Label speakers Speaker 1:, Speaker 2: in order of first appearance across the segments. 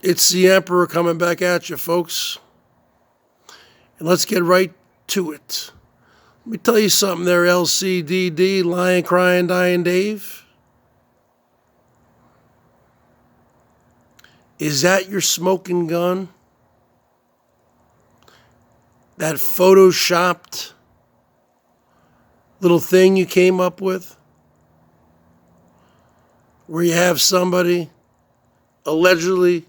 Speaker 1: It's the Emperor coming back at you, folks. And let's get right to it. Let me tell you something there, LCDD, Lying, Crying, Dying Dave. Is that your smoking gun? That photoshopped little thing you came up with? Where you have somebody allegedly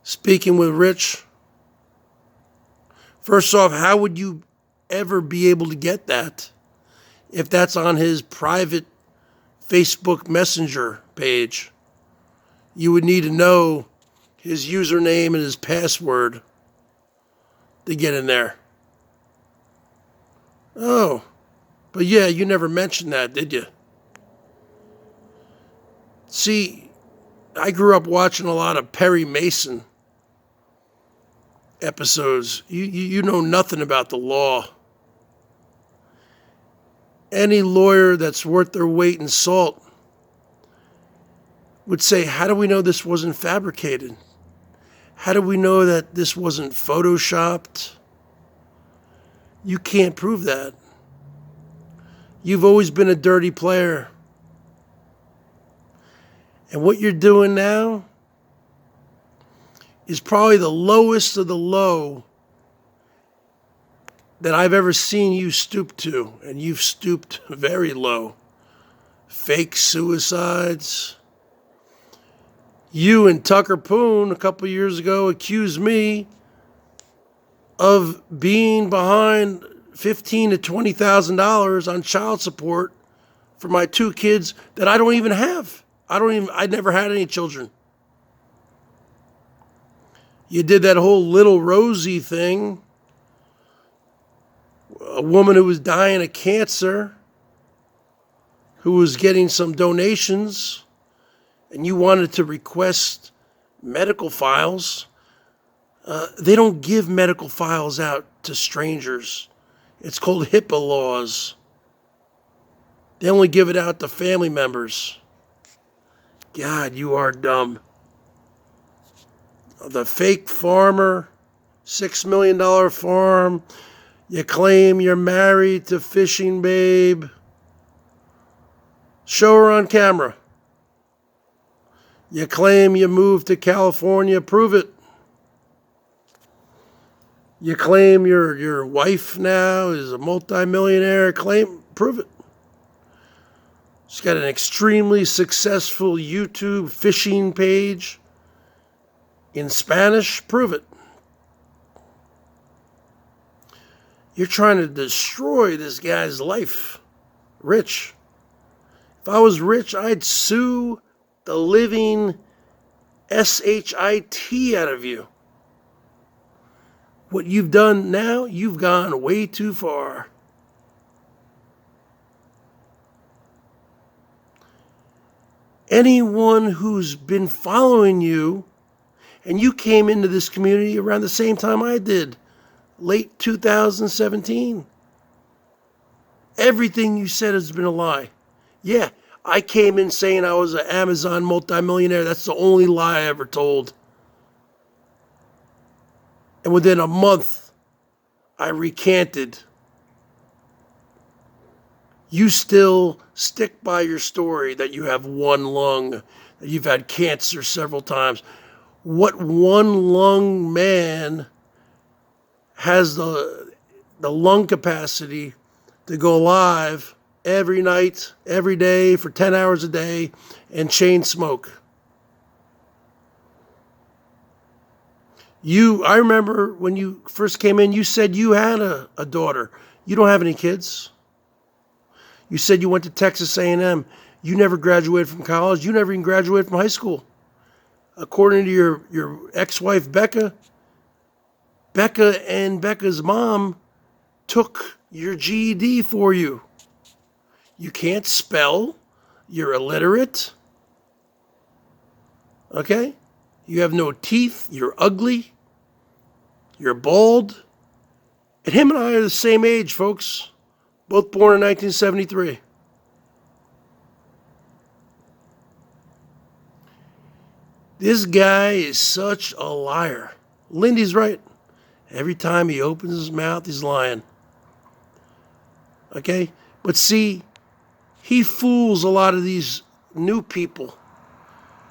Speaker 1: speaking with Rich? First off, how would you ever be able to get that if that's on his private Facebook Messenger page? You would need to know his username and his password to get in there. Oh, but yeah, you never mentioned that, did you? See, I grew up watching a lot of Perry Mason episodes. You know nothing about the law. Any lawyer that's worth their weight in salt would say, how do we know this wasn't fabricated? How do we know that this wasn't photoshopped? You can't prove that. You've always been a dirty player. And what you're doing now is probably the lowest of the low that I've ever seen you stoop to. And you've stooped very low. Fake suicides. You and Tucker Poon a couple years ago accused me of being behind $15,000 to $20,000 on child support for my two kids that I don't even have. I never had any children. You did that whole little Rosie thing. A woman who was dying of cancer, who was getting some donations, and you wanted to request medical files. They don't give medical files out to strangers. It's called HIPAA laws. They only give it out to family members. God, you are dumb. The fake farmer, $6 million farm. You claim you're married to Fishing Babe. Show her on camera. You claim you moved to California. Prove it. You claim your wife now is a multimillionaire. Prove it. She's got an extremely successful YouTube fishing page in Spanish. Prove it. You're trying to destroy this guy's life. Rich. If I was rich, I'd sue the living shit out of you. What you've done now, you've gone way too far. Anyone who's been following you, and you came into this community around the same time I did, late 2017. Everything you said has been a lie. Yeah, I came in saying I was an Amazon multimillionaire. That's the only lie I ever told. And within a month, I recanted. You still stick by your story that you have one lung, that you've had cancer several times. What one lung man has the lung capacity to go live every night, every day, for 10 hours a day, and chain smoke? I remember when you first came in, you said you had a daughter. You don't have any kids. You said you went to Texas A&M. You never graduated from college. You never even graduated from high school. According to your ex-wife, Becca and Becca's mom took your GED for you. You can't spell. You're illiterate. Okay? You have no teeth. You're ugly. You're bald. And him and I are the same age, folks. Both born in 1973. This guy is such a liar. Lindy's right. Every time he opens his mouth, he's lying. Okay? But see, he fools a lot of these new people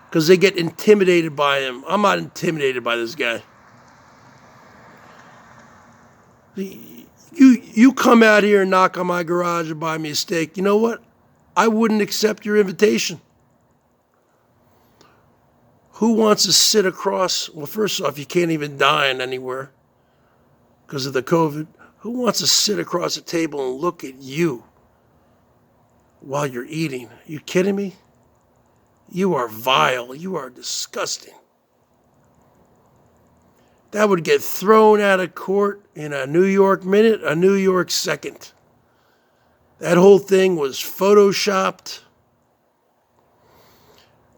Speaker 1: because they get intimidated by him. I'm not intimidated by this guy. You come out here and knock on my garage and buy me a steak. You know what? I wouldn't accept your invitation. Who wants to sit across? Well, first off, you can't even dine anywhere because of the COVID. Who wants to sit across the table and look at you while you're eating? Are you kidding me? You are vile. You are disgusting. That would get thrown out of court in a New York minute, a New York second. That whole thing was photoshopped.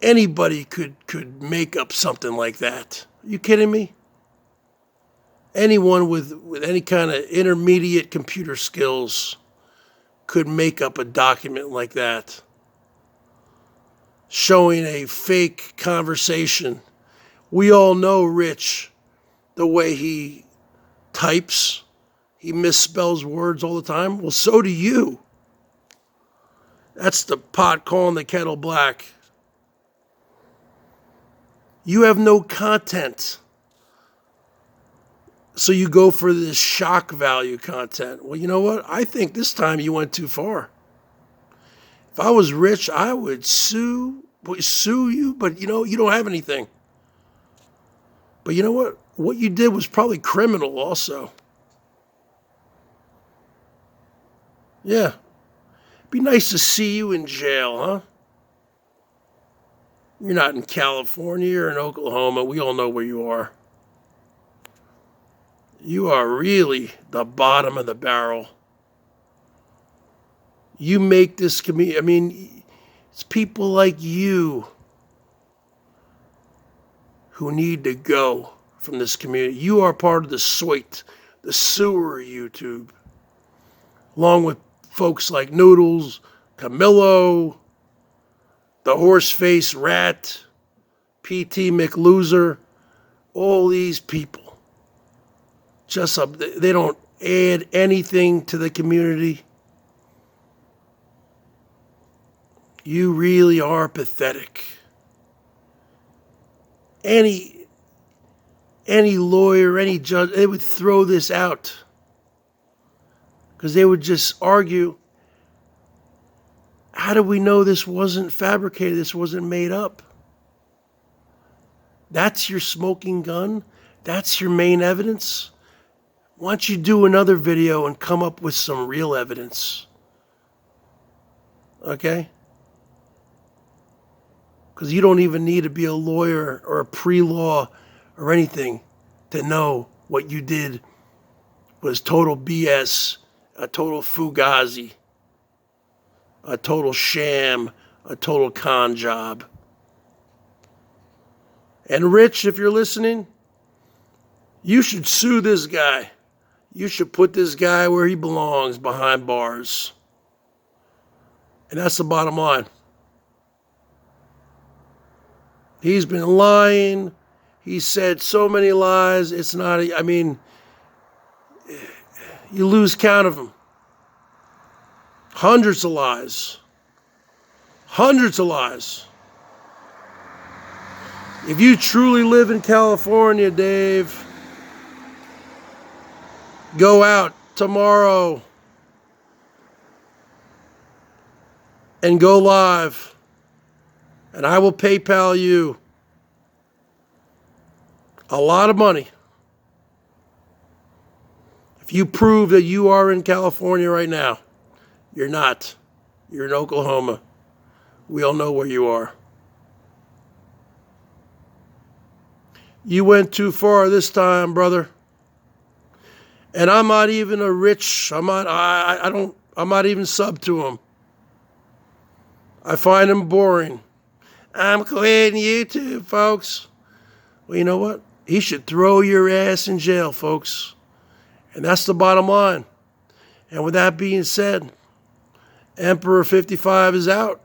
Speaker 1: Anybody could make up something like that. Are you kidding me? Anyone with any kind of intermediate computer skills could make up a document like that, showing a fake conversation. We all know Rich, the way he types. He misspells words all the time. Well, so do you. That's the pot calling the kettle black. You have no content. So you go for this shock value content. Well, you know what? I think this time you went too far. If I was Rich, I would sue you, but you don't have anything. But you know what? What you did was probably criminal also. Yeah. Be nice to see you in jail, huh? You're not in California, you're in Oklahoma. We all know where you are. You are really the bottom of the barrel. You make this community, I mean, it's people like you who need to go from this community. You are part of the SOYT, the sewer YouTube, along with folks like Noodles, Camillo, the horse-faced rat, PT McLoser, all these people. They don't add anything to the community. You really are pathetic. Any lawyer, any judge, they would throw this out. Because they would just argue, how do we know this wasn't fabricated, this wasn't made up? That's your smoking gun? That's your main evidence? Why don't you do another video and come up with some real evidence? Okay? Because you don't even need to be a lawyer or a pre-law or anything to know what you did was total BS, a total fugazi, a total sham, a total con job. And Rich, if you're listening, you should sue this guy. You should put this guy where he belongs, behind bars. And that's the bottom line. He's been lying. He said so many lies. It's not, I mean, you lose count of them. Hundreds of lies. Hundreds of lies. If you truly live in California, Dave, go out tomorrow and go live, and I will PayPal you a lot of money if you prove that you are in California right now. You're not. You're in Oklahoma. We all know where you are. You went too far this time, brother. And I'm not even a Rich. I'm not even sub to him. I find him boring. I'm quitting YouTube, folks. Well, you know what? He should throw your ass in jail, folks. And that's the bottom line. And with that being said, Emperor 55 is out.